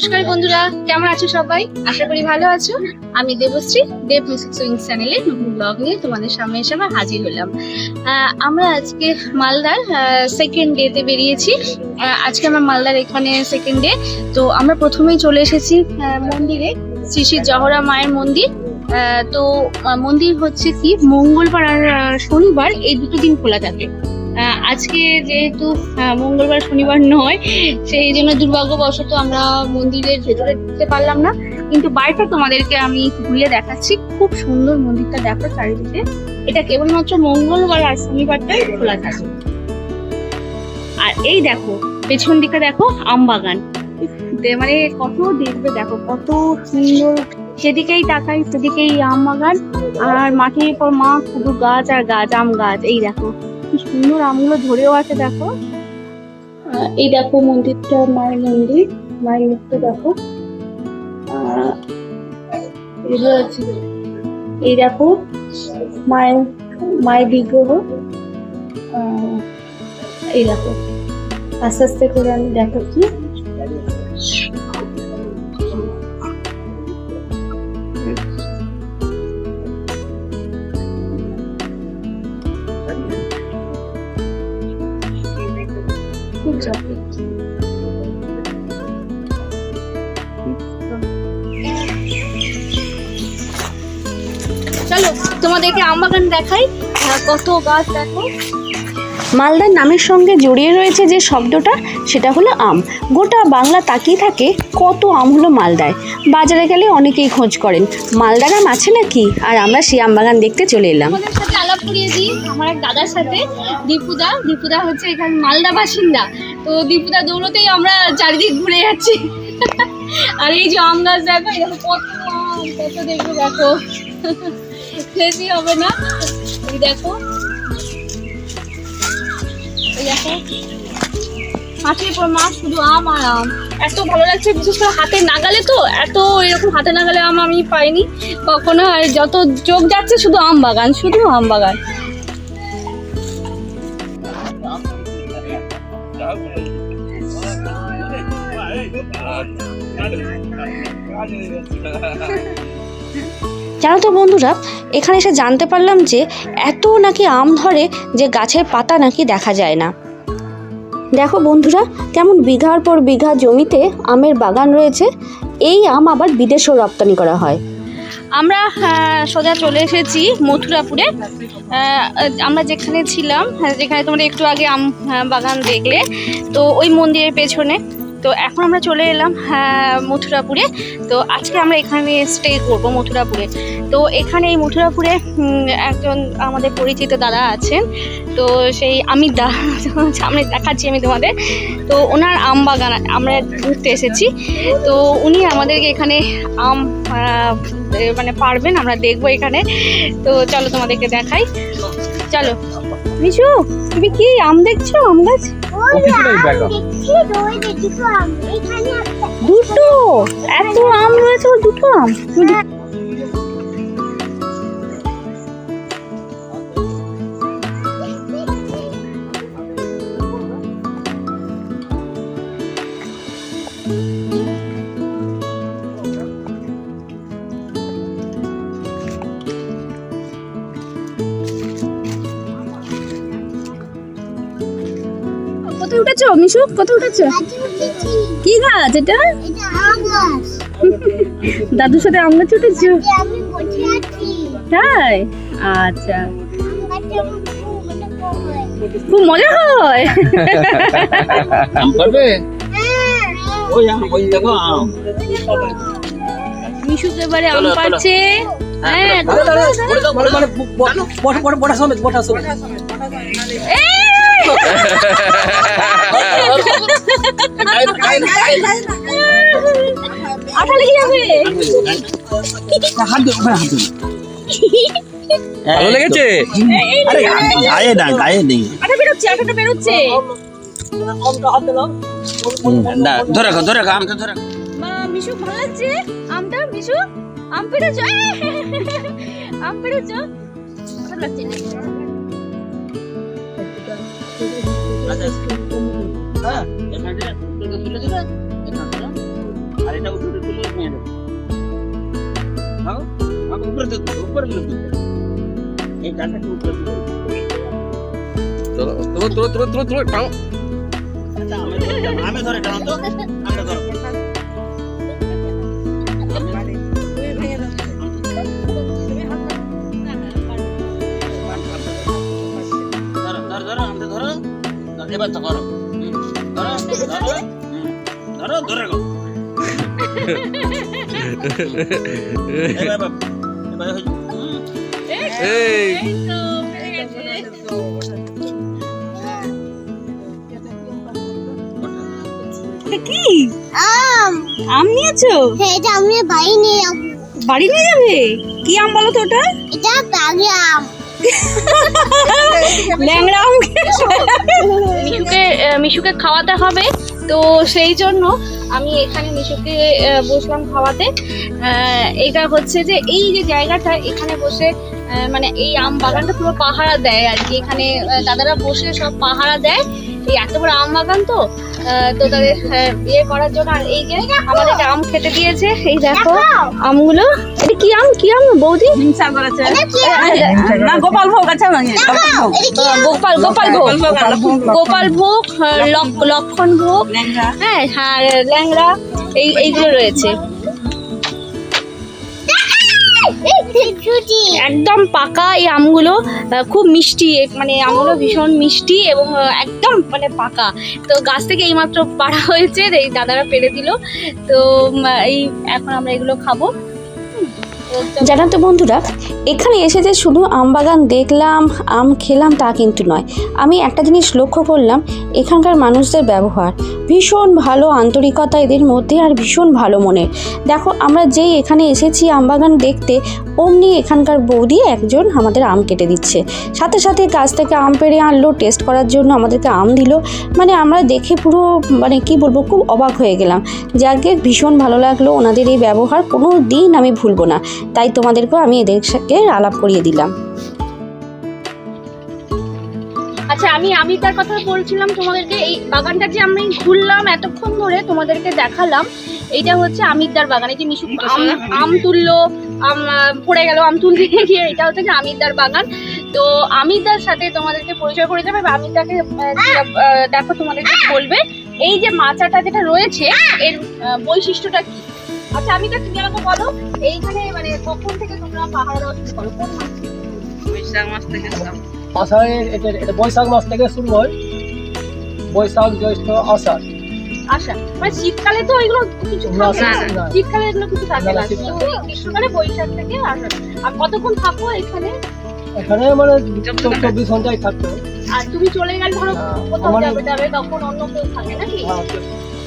নমস্কার বন্ধুরা, কেমন আছো সবাই? আশা করি ভালো আছো। আমি দেবশ্রী, দেব মিউজিক সুইংস চ্যানেলে নতুন ব্লগ নিয়ে তোমাদের সামনে এসে আবার হাজির হলাম। আমরা আজকে মালদার সেকেন্ড ডেতে বেরিয়েছি। আজকে আমরা মালদার এখানে সেকেন্ড ডে। তো আমরা প্রথমেই চলে এসেছি মন্দিরে, শ্রী শ্রী জহরা মায়ের মন্দির। তো মন্দির হচ্ছে কি মঙ্গলবার আর শনিবার এই দুটো দিন খোলা থাকে। আজকে যেহেতু মঙ্গলবার শনিবার নয়, সেই জন্য দুর্ভাগ্যবশত আমরা মন্দিরের ভেতরে ঢুকতে পারলাম না, কিন্তু বাইরে তোমাদেরকে আমি ঘুরিয়ে দেখাচ্ছি। খুব সুন্দর মন্দিরটা, দেখো চারিদিকে। এটা কেবলমাত্র মঙ্গলবার আর শনিবারটাই খোলা থাকে। আর এই দেখো পেছন দিকে দেখো আম বাগান, মানে কত দেখবে, দেখো কত সুন্দর। সেদিকেই তাকাই সেদিকেই আম বাগান, আর মাটির পর মা শুধু গাছ আর গাছ, আম গাছ। এই দেখো কি সুন্দর আমগুলো ধরেও আছে, দেখো। এই দেখো মন্দিরটা, মায়ের মন্দির, মায়ের মুখটা দেখো। এই দেখো মায়ের বিগ্রহ। এই দেখো আস্তে আস্তে করে আমি দেখাচ্ছি। চলো তোমাদেরকে আম বাগান দেখাই, কত গাছ দেখো। মালদার নামের সঙ্গে জড়িয়ে রয়েছে যে শব্দটা, সেটা হলো আম। গোটা বাংলা তাকিয়ে থাকে কত আম হলো মালদায়। বাজারে গেলে অনেকেই খোঁজ করেন মালদার আম আছে নাকি, আর আমরা সেই আম বাগান দেখতে চলে এলাম। আমাদের সাথে আলাপ করিয়ে দিই আমার এক দাদার সাথে, দীপুদা হচ্ছে এখানে মালদা বাসিন্দা। তো দীপুদা দৌড়তেই আমরা চারিদিক ঘুরে যাচ্ছি। আর এই যে আম গাছ দেখো, কত আম, কত দেখো, দেখো বেশি হবে না। এই দেখো, মাটির পর মাছ, শুধু আম আর আম। এত ভালো লাগছে, বিশেষ করে হাতে নাগালে। তো এত এরকম হাতে নাগালে আম আমি পাইনি কখনো। আর যত চোখ যাচ্ছে শুধু আম বাগান, শুধু আম বাগান। জানো তো বন্ধুরা, এখানে এসে জানতে পারলাম যে এত নাকি আম ধরে যে গাছের পাতা নাকি দেখা যায় না। দেখো বন্ধুরা, কেমন বিঘার পর বিঘা জমিতে আমের বাগান রয়েছে। এই আম আবার বিদেশেও রপ্তানি করা হয়। আমরা সোজা চলে এসেছি মথুরাপুরে। আমরা যেখানে ছিলাম, যেখানে তোমরা একটু আগে আম বাগান দেখলে, তো ওই মন্দিরের পেছনে। তো এখন আমরা চলে এলাম মথুরাপুরে। তো আজকে আমরা এখানে স্টে করবো মথুরাপুরে। তো এখানে এই মথুরাপুরে একজন আমাদের পরিচিত দাদা আছেন। তো সেই অমিত দা, সামনে দেখাচ্ছি আমি তোমাদের। তো ওনার আম বাগান আমরা ঘুরতে এসেছি। তো উনি আমাদেরকে এখানে আম মানে পারবেন, আমরা দেখবো এখানে। তো চলো তোমাদেরকে দেখাই, চলো। মিশু, তুমি কি আম দেখছো? আম গাছ দুটো, এত আম রয়েছে, দুটো আম। কোথায় উঠেছো মিশু, কোথায় উঠেছো? কি গাছ এটা? দাদুর সাথে আম গাছ উঠেছো? তাই, আচ্ছা, খুব মজা হয়। মিশুকে এবারে আম পাচ্ছে। হ্যাঁ, আঠা লেগে যাবে। ভালো লেগেছে? গায়ে না, গায়ে নেই। আঠা বেরোচ্ছে, আঠাটা বেরোচ্ছে। ধরে রাখো, ধরে রাখো, আমটা ধরে রাখো। মিশু ভালো লাগছে আমটা? মিশু আম পেড়েছো? আম পেড়েছো? ভালো লাগছে না? হ্যাঁ, এটা উপরে তুলে নিয়ে যাও। নাও, নাও, উপরে তুলো, উপরে তুলো। এই ডালটাকে উপরে তুলো। তোলো টাও। আচ্ছা, আমি ধরে টানো তো, আমরা ধরো। ধরো, ধরো, ধরো, আমাকে ধরো। এবার তো করো। ধরো, ধরো, ধরো, ধরে রাখো। এবার, এবার হয়ে যাবে। এই কি আম নিয়েছো? হ্যাঁ, এটা আমি বাড়ি নিয়ে যাবো। বাড়ি নিয়ে যাবে? কি আম বলো তো ওটা? এটা বাঘে আম। ল্যাংড়া আম। মিশুকে খাওয়াতে হবে, তো সেই জন্য আমি এখানে মিশুকে বসলাম খাওয়াতে। এটা হচ্ছে যে এই যে জায়গাটা, এখানে বসে মানে এই আম বাগানটা পুরো পাহারা দেয় আর কি। এখানে দাদারা বসে সব পাহারা দেয়। এই এত বড় আম বাগান তো তো তাদের বিয়ে করার জন্য। আর এই যে আমাদেরকে আম খেতে দিয়েছে, এই দেখো আমগুলো। এটা কি আম, কি আম বৌদি? না, গোপাল ভোগ আছে না? গোপাল ভোগ, গোপাল ভোগ, লক্ষণ ভোগ, হ্যাঁ, আর ল্যাংড়া, এইগুলো রয়েছে। একদম পাকা এই আমগুলো, খুব মিষ্টি, মানে আমগুলো ভীষণ মিষ্টি এবং একদম মানে পাকা। তো গাছ থেকে এইমাত্র পাড়া হয়েছে, এই দাদারা পেড়ে দিল। তো এই এখন আমরা এগুলো খাবো। জানো তো বন্ধুরা, এখানে এসে যে শুধু আম বাগান দেখলাম, আম খেলাম তা কিন্তু নয়। আমি একটা জিনিস লক্ষ্য করলাম, এখানকার মানুষদের ব্যবহার ভীষণ ভালো, আন্তরিকতা এদের মধ্যে, আর ভীষণ ভালো মনের। দেখো, আমরা যেই এখানে এসেছি আম বাগান দেখতে, অমনি এখানকার বৌদি একজন আমাদের আম কেটে দিচ্ছে, সাথে সাথে গাছ থেকে আম পেড়ে আনলো, টেস্ট করার জন্য আমাদেরকে আম দিল। মানে আমরা দেখে পুরো মানে কি বলবো, খুব অবাক হয়ে গেলাম। যাকে ভীষণ ভালো লাগলো, ওনাদের এই ব্যবহার কোনো দিন আমি ভুলবো না। তাই তোমাদেরকেও আমি এদের সাথে আলাপ করিয়ে দিলাম। আচ্ছা, আমি তার কথা বলছিলাম তোমাদেরকে। এই বাগানটা যে আমি ঘুরলাম এতক্ষণ ধরে, তোমাদেরকে দেখালাম, এইটা হচ্ছে আমিরদার বাগান। এই যে মিশু আম তুললো, আম পড়ে গেল, আম তুলতে গিয়ে, এটা হচ্ছে যে আমিরদার বাগান। তো আমিরদার সাথে তোমাদেরকে পরিচয় করে দেবে। আমিরদাকে দেখো, তোমাদেরকে বলবে এই যে মাচাটা যেটা রয়েছে, এর বৈশিষ্ট্যটা কি। আচ্ছা, আমিরদা তুমি আমাকে বলো, এইখানে মানে কখন থেকে তোমরা পাহাড় দেওয়া শুরু করো? কোন মাস থেকে? বৈশাখ মাস থেকে আষাঢ়ে এটা বৈশাখ মাস থেকে শুরু হয়, বৈশাখ জ্যৈষ্ঠ আষাঢ়। আচ্ছা, মানে শীতকালে তো এগুলো কিছু থাকে না, না। শীতকালে এগুলো কিছু থাকে না, না, শীতকালে। কিন্তু গ্রীষ্মকালে বৈশাখ থেকে আষাঢ়। আর কতক্ষণ থাকবো এখানে? এখানে মানে 24 ঘন্টায় থাকতে হয়। আর তুমি চলে গেলে ধরো কোথাও আমার- যাবে তখন অন্য কেউ থাকে নাকি? হ্যাঁ,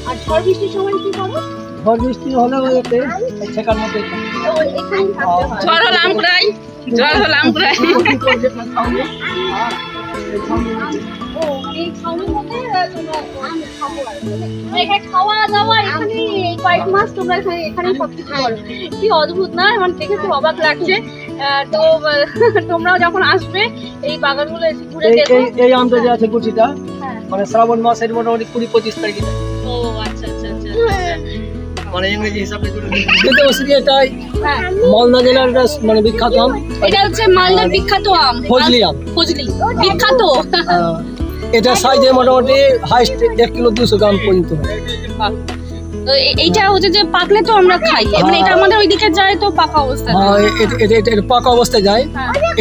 আর ঝড় বৃষ্টির সময় কি করো? ঝড় বৃষ্টি হলে ওই এতে ঠেকার মধ্যে থাকে। তো এখানেই থাকতে হয়। ঝড় হলো আম কুড়াই, ঝড় হলো আম কুড়াই। ও, মানে এই ছাউনির মধ্যে তোমরা থাকো আর কি। মানে এখানে খাওয়া দাওয়া, এখানে এই কয়েক মাস তোমরা এখানে সবকিছু করো। কি অদ্ভুত না, মানে দেখে খুব অবাক লাগছে। তো তোমরাও যখন আসবে এই বাগানগুলো এসে ঘুরে দেখো। এই আমটা যে আছে গুছিটা, হ্যাঁ। মানে শ্রাবণ মাসের মোটামুটি 20-25 তারিখে, ও আচ্ছা আচ্ছা আচ্ছা। মানে ইংরেজি হিসাবে দেবশ্রী এটাই হ্যাঁ, মালদা জেলার একটা মানে বিখ্যাত আম, এটা হচ্ছে মালদার বিখ্যাত আম, ফজলি আম। ফজলি বিখ্যাত। এটা সাইজে মোটামুটি হাইস্ট 1 কিলো 200 গ্রাম পর্যন্ত হয়। তো এইটা হচ্ছে যে পাকলে তো আমরা খাই, মানে এটা আমাদের ওইদিকে যায় তো পাকা অবস্থায়। হ্যাঁ, এটা পাকা অবস্থায় যায়।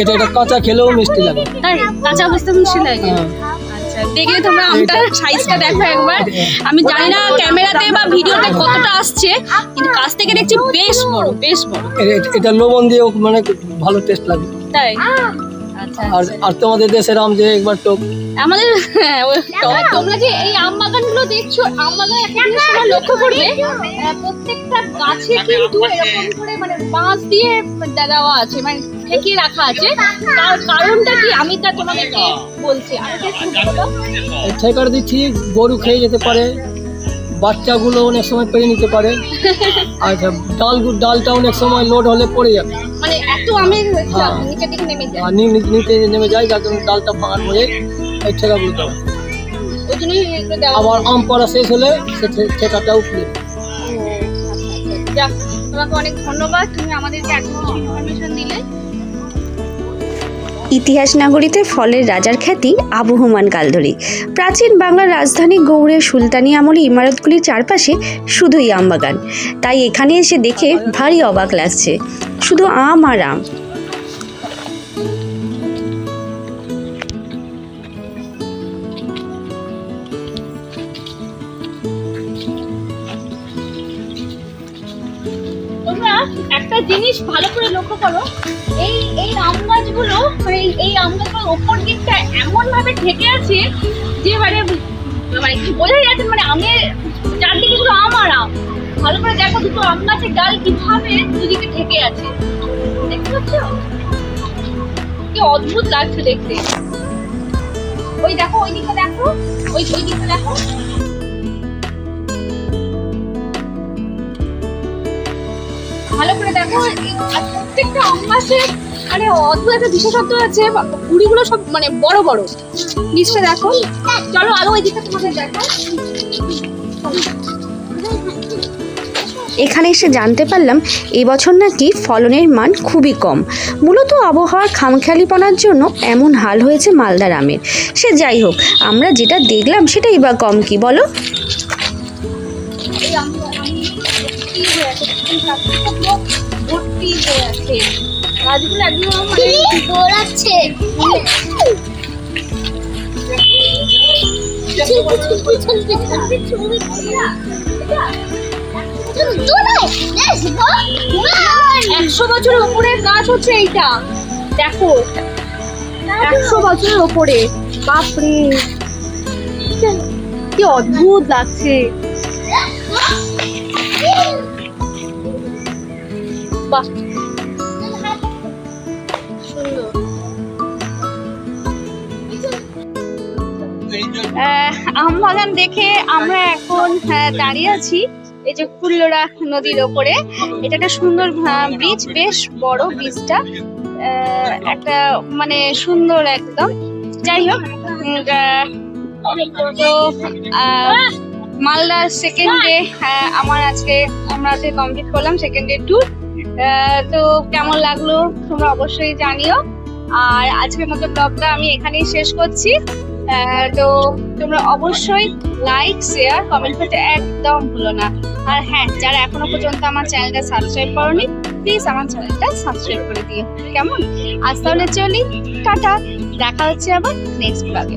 এটা কাঁচা খেলেও মিষ্টি লাগে। তাই কাঁচা অবস্থা মিষ্টি লাগে। হ্যাঁ। আচ্ছা, দেখলে তোমরা আমটার সাইজটা দেখো একবার। আমি জানি না ক্যামেরাতে বা ভিডিওতে কতটা আসছে, কিন্তু কাছ থেকে দেখছি বেশ বড়, বেশ বড়। এটা লবণ দিয়েও মানে ভালো টেস্ট লাগে। তাই আচ্ছা আর আর তোমাদের দেশের আম যে একবার টক, আমাদের তোমরা যে এই আম বাগানগুলো দেখছো, আম বাগান একটা জিনিস তোমরা লক্ষ্য করবে, প্রত্যেকটা গাছে কিন্তু এরকম করে মানে বাঁশ দিয়ে দেওয়া আছে, মানে ঠেকিয়ে রাখা আছে। তার কারণটা কি আমি তা তোমাদেরকে বলছি। আমি একটু বলো। এই ঠেকার দিচ্ছি, গরু খেয়ে যেতে পারে, বাচ্চাগুলো অনেক সময় পেরে নিতে পারে। আচ্ছা, ডালটা অনেক সময় লোড হলে পড়ে যাবে, মানে এত আমের হ্যাঁ। নিচের দিকে নেমে যায়, আর নিতে নেমে যায়, যার জন্য ডালটা ভাঙার পরে এই ঠেকাগুলো দেওয়া। ওই জন্যই এগুলো দেওয়া। আবার আম পাড়া শেষ হলে সে ঠেকাটা উঠলে। যাক, তোমাকে অনেক ধন্যবাদ, তুমি আমাদেরকে এত কিছু ইনফরমেশন দিলে। ইতিহাস নগরীতে ফলের রাজার খ্যাতি আবহমান কাল ধরেই। প্রাচীন বাংলার রাজধানী গৌড়ের সুলতানি আমলে ইমারতগুলির চারপাশে শুধুই আম বাগান। তাই এখানে এসে দেখে ভারী অবাক লাগছে, শুধু আম আর আম। তোমরা একটা জিনিস ভালো করে লক্ষ্য করো, এই এই আম গাছগুলো মানে এই আম গাছগুলোর ওপর দিকটা এমন ভাবে ঢেকে আছে যে মানে মানে কি বোঝা যাচ্ছে, মানে আমের চারদিকে শুধু আম আর আম। ভালো করে দেখো দুটো আম গাছের ডাল কিভাবে দুদিকে ঢেকে আছে, দেখতে পাচ্ছ? কি অদ্ভুত লাগছে দেখতে। ওই দেখো, ওই দিকে দেখো, ওই দিকে দেখো। ভালো করে দেখো, আর প্রত্যেকটা আম গাছে মানে অদ্ভুত একটা বিশেষত্ব আছে, কুড়িগুলো সব মানে বড় বড়। নিচটা দেখো, চলো আরো ওই দিকটা তোমাদের দেখো। এখানে এসে জানতে পারলাম এবছর নাকি ফলনের মান খুবই কম। মূলত আবহাওয়ার খামখেয়ালিপনার জন্য এমন হাল হয়েছে মালদার আমের। সে যাই হোক, আমরা যেটা দেখলাম সেটাই বা কম কি বলো? এই আম ভর্তি হয়ে আছে, গাছগুলো ভর্তি হয়ে আছে, গাছগুলো একদম মানে দৌড়াচ্ছে দৌড়ায় 100 বছরের উপরের গাছ হচ্ছে এইটা। দেখো 100 বছরের উপরে, বাপরে কি অদ্ভুত লাগছে। বাহ, সুন্দর। আম বাগান দেখে আমরা এখন দাঁড়িয়ে আছি এই যে ফুল্লরা নদীর ওপরে। এটা একটা সুন্দর ব্রিজ, বেশ বড় ব্রিজটা, একটা মানে সুন্দর একদম। যাই হোক, তো মালদার সেকেন্ড ডে আমরা আজকে কমপ্লিট করলাম, সেকেন্ড ডে ট্যুর। তো কেমন লাগলো তোমরা অবশ্যই জানিও। আর আজকের মতো ব্লগটা আমি এখানেই শেষ করছি। তো তোমরা অবশ্যই লাইক, শেয়ার, কমেন্ট করতে একদম ভুলো না। আর হ্যাঁ, যারা এখনো পর্যন্ত আমার চ্যানেলটা সাবস্ক্রাইব করোনি, প্লিজ আমার চ্যানেলটা সাবস্ক্রাইব করে দিও, কেমন? আজ তাহলে চলি, টাটা, দেখা হচ্ছে আবার নেক্সট ব্লগে।